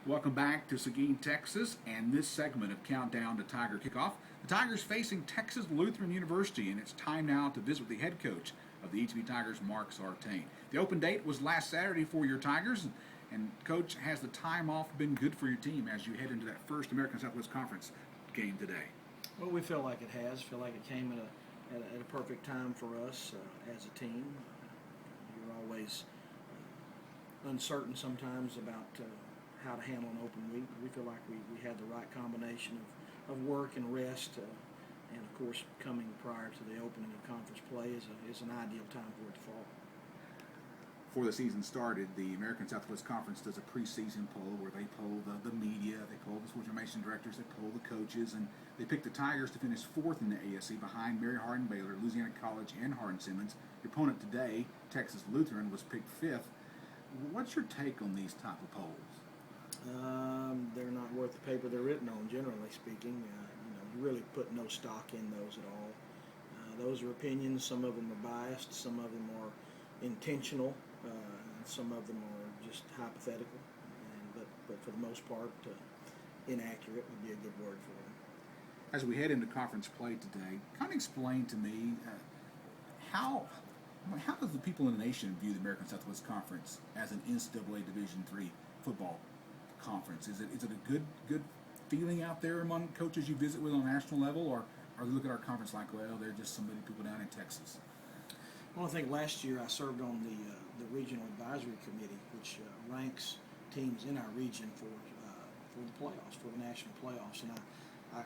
Welcome back to Seguin, Texas, and this segment of Countdown to Tiger Kickoff. The Tigers facing Texas Lutheran University, and it's time now to visit with the head coach of the ETBU Tigers, Mark Sartain. The open date was last Saturday for your Tigers, and Coach, has the time off been good for your team as you head into that first American Southwest Conference game today? Well, we feel like it has. Feel like it came at a perfect time for us as a team. You're always uncertain sometimes about how to handle an open week. We feel like we had the right combination of work and rest, and of course coming prior to the opening of conference play is an ideal time for it to fall. Before the season started, the American Southwest Conference does a preseason poll where they poll the media, they poll the sports information directors, they poll the coaches, and they picked the Tigers to finish fourth in the ASC behind Mary Hardin-Baylor, Louisiana College, and Hardin-Simmons. Your opponent today, Texas Lutheran, was picked fifth. What's your take on these type of polls? They're not worth the paper they're written on, generally speaking. You really put no stock in those at all. Those are opinions. Some of them are biased. Some of them are intentional. And some of them are just hypothetical. But for the most part, inaccurate would be a good word for them. As we head into conference play today, kind of explain to me how does the people in the nation view the American Southwest Conference as an NCAA Division III football conference? Is it a good feeling out there among coaches you visit with on a national level, or they look at our conference like, well, they're just some people down in Texas? Well, I think last year I served on the regional advisory committee, which ranks teams in our region for the playoffs, for the national playoffs, and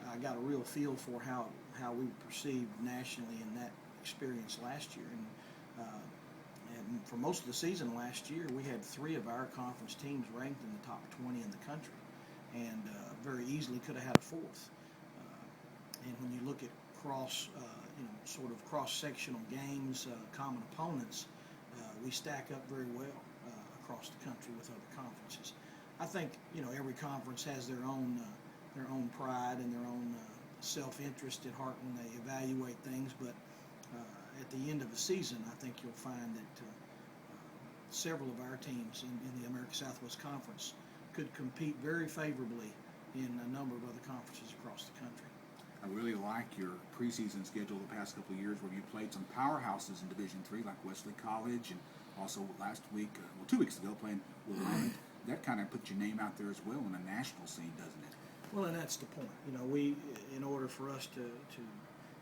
I got a real feel for how we were perceived nationally in that experience last year. And for most of the season last year, we had 3 of our conference teams ranked in the top 20 in the country, and very easily could have had a 4th. And when you look at sort of cross-sectional games, common opponents, we stack up very well across the country with other conferences. I think every conference has their own pride and their own self-interest at heart when they evaluate things, but at the end of the season, I think you'll find that several of our teams in the American Southwest Conference could compete very favorably in a number of other conferences across the country. I really like your preseason schedule the past couple of years where you played some powerhouses in Division III like Wesley College, and also last week, 2 weeks ago, playing Willamette. That kind of puts your name out there as well in the national scene, doesn't it? Well, and that's the point. We, in order for us to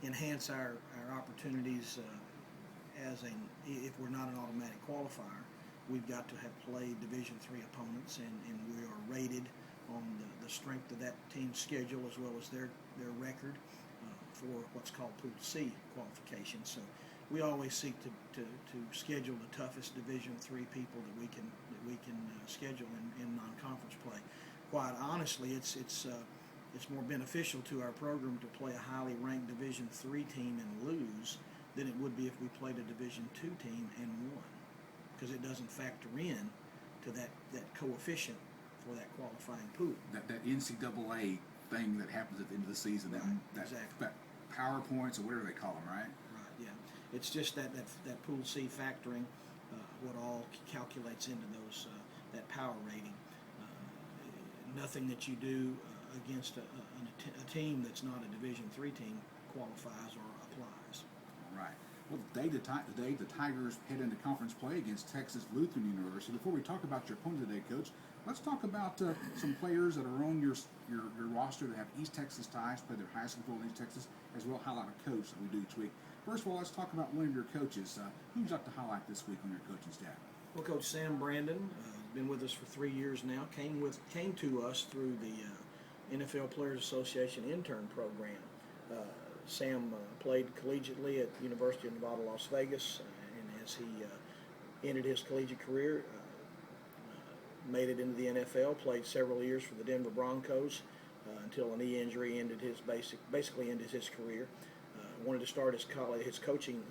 enhance our opportunities if we're not an automatic qualifier, we've got to have played Division III opponents, and we are rated on the strength of that team's schedule as well as their record for what's called Pool C qualification. So we always seek to schedule the toughest Division III people that we can schedule in non-conference play. Quite honestly, it's more beneficial to our program to play a highly ranked Division III team and lose than it would be if we played a Division II team and won, because it doesn't factor in to that coefficient for that qualifying pool. That NCAA thing that happens at the end of the season, Right, exactly. that PowerPoints or whatever they call them, right? Right, yeah. It's just that Pool C factoring, what all calculates into that power rating. Nothing that you do against a team that's not a Division III team qualifies or applies. All right. Well, today the Tigers head into conference play against Texas Lutheran University. Before we talk about your opponent today, Coach, let's talk about some players that are on your roster that have East Texas ties, play their high school football in East Texas, as well highlight a coach that we do each week. First of all, let's talk about one of your coaches. Who would you like to highlight this week on your coaching staff? Well, Coach Sam Brandon, been with us for 3 years now. Came to us through the NFL Players Association intern program. Sam played collegiately at University of Nevada, Las Vegas, and as he ended his collegiate career, made it into the NFL, played several years for the Denver Broncos until a knee injury basically ended his career. Wanted to start his coaching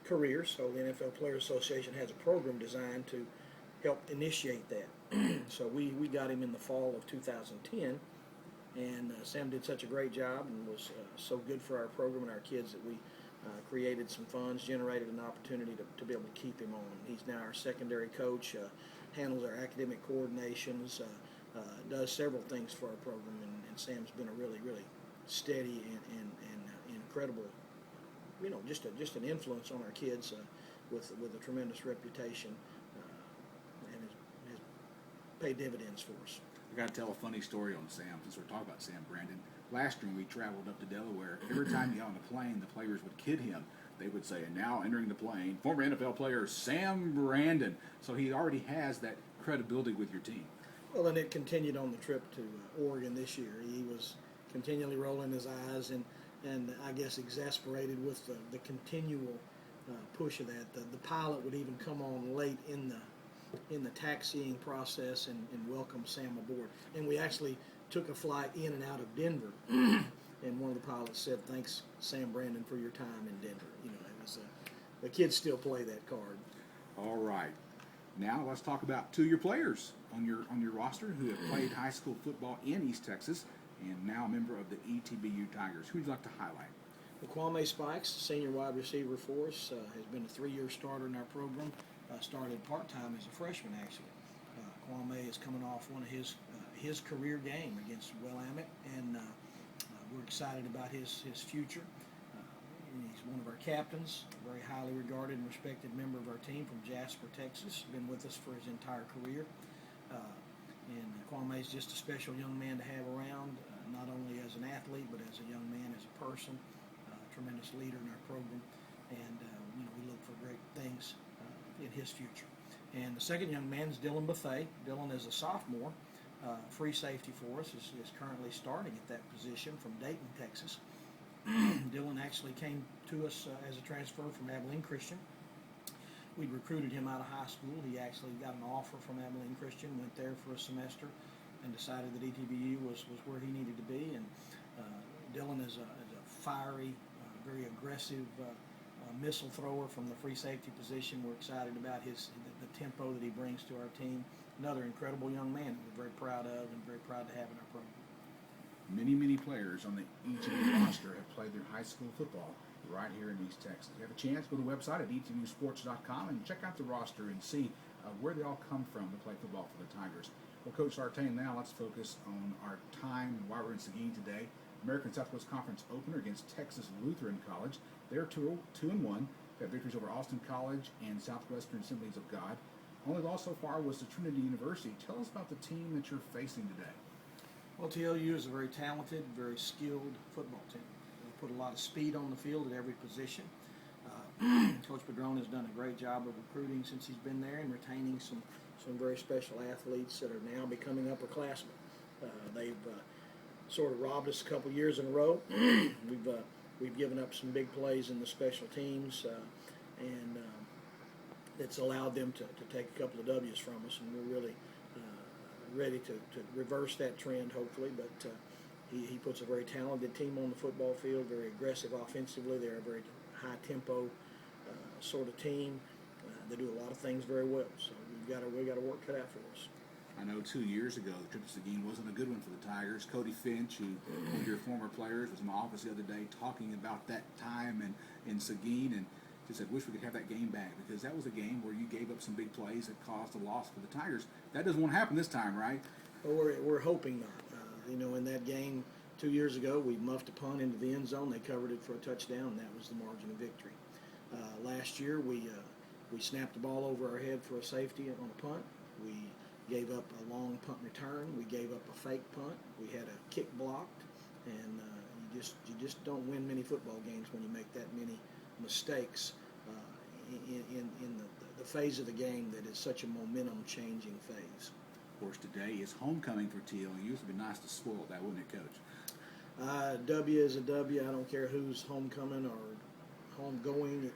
career, so the NFL Players Association has a program designed to help initiate that. So we got him in the fall of 2010, and Sam did such a great job and was so good for our program and our kids that we created some funds, generated an opportunity to be able to keep him on. He's now our secondary coach, handles our academic coordinations, does several things for our program, and Sam's been a really, really steady and incredible, just an influence on our kids with a tremendous reputation, and has paid dividends for us. I got to tell a funny story on Sam, since we're talking about Sam Brandon. Last year when we traveled up to Delaware, every time he got on the plane, the players would kid him. They would say, and now entering the plane, former NFL player Sam Brandon. So he already has that credibility with your team. Well, and it continued on the trip to Oregon this year. He was continually rolling his eyes and I guess exasperated with the continual push of that. The pilot would even come on late in the taxiing process and welcome Sam aboard. And we actually took a flight in and out of Denver. And one of the pilots said, "Thanks, Sam Brandon, for your time in Denver." It was the kids still play that card. All right. Now let's talk about two of your players on your roster who have played high school football in East Texas and now a member of the ETBU Tigers. Who would you like to highlight? Kwame Spikes, senior wide receiver for us, has been a 3-year starter in our program. Started part-time as a freshman, actually. Kwame is coming off one of his career game against Willamette, and we're excited about his future. He's one of our captains, a very highly regarded and respected member of our team from Jasper, Texas. Been with us for his entire career. And Kwame is just a special young man to have around, not only as an athlete, but as a young man, as a person. Tremendous leader in our program. And, we look for great things in his future. And the second young man is Dylan Buffet. Dylan is a sophomore, free safety for us, is currently starting at that position from Dayton, Texas. Dylan actually came to us as a transfer from Abilene Christian. We'd recruited him out of high school. He actually got an offer from Abilene Christian, went there for a semester, and decided that ETBU was where he needed to be. And Dylan is a fiery, very aggressive missile thrower from the free safety position. We're excited about the tempo that he brings to our team. Another incredible young man we're very proud of and very proud to have in our program. Many, many players on the ETBU roster have played their high school football right here in East Texas. If you have a chance, go to the website at etbusports.com and check out the roster and see where they all come from to play football for the Tigers. Well, Coach Sartain, now let's focus on our time while we're in Seguin today. American Southwest Conference opener against Texas Lutheran College. They're 2-1. They have victories over Austin College and Southwestern Assemblies of God. Only loss so far was to Trinity University. Tell us about the team that you're facing today. Well, TLU is a very talented, very skilled football team. They put a lot of speed on the field at every position. Coach Padron has done a great job of recruiting since he's been there and retaining some very special athletes that are now becoming upperclassmen. They've sort of robbed us a couple years in a row. We've given up some big plays in the special teams, and it's allowed them to take a couple of W's from us, and we're really ready to reverse that trend, hopefully. But he puts a very talented team on the football field, very aggressive offensively. They're a very high-tempo sort of team. They do a lot of things very well, so we've got a work cut out for us. I know 2 years ago, the trip to Seguin wasn't a good one for the Tigers. Cody Finch, who one of your former players, was in my office the other day talking about that time in Seguin, and he said, "Wish we could have that game back," because that was a game where you gave up some big plays that caused a loss for the Tigers. That doesn't want to happen this time, right? Well, we're hoping not. In that game 2 years ago, we muffed a punt into the end zone. They covered it for a touchdown, and that was the margin of victory. Last year, we snapped the ball over our head for a safety on a punt. We gave up a long punt return. We gave up a fake punt. We had a kick blocked, and you just don't win many football games when you make that many mistakes in the phase of the game that is such a momentum-changing phase. Of course, today is homecoming for TLU. It would be nice to spoil that, wouldn't it, Coach? W is a W. I don't care who's homecoming or homegoing.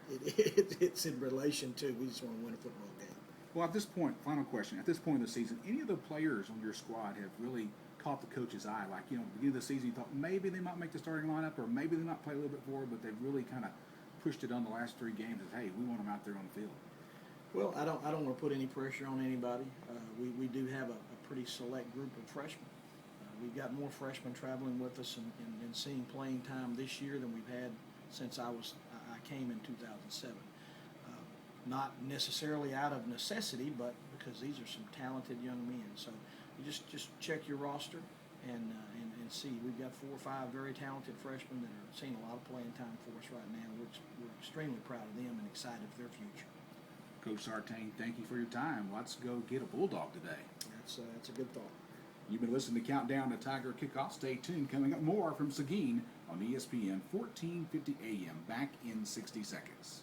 It's in relation to, we just want to win a football game. Well, at this point, final question. At this point in the season, any of the players on your squad have really caught the coach's eye? Like, at the beginning of the season, you thought maybe they might make the starting lineup or maybe they might play a little bit forward, but they've really kind of pushed it on the last 3 games as, hey, we want them out there on the field. Well, I don't want to put any pressure on anybody. We do have a pretty select group of freshmen. We've got more freshmen traveling with us and seeing playing time this year than we've had since I came in 2007. not necessarily out of necessity, but because these are some talented young men. So you just check your roster and see. We've got 4 or 5 very talented freshmen that are seeing a lot of playing time for us right now. We're extremely proud of them and excited for their future. Coach Sartain, thank you for your time. Let's go get a Bulldog today. That's a good thought. You've been listening to Countdown to Tiger Kickoff. Stay tuned. Coming up more from Seguin on ESPN 1450 AM. Back in 60 seconds.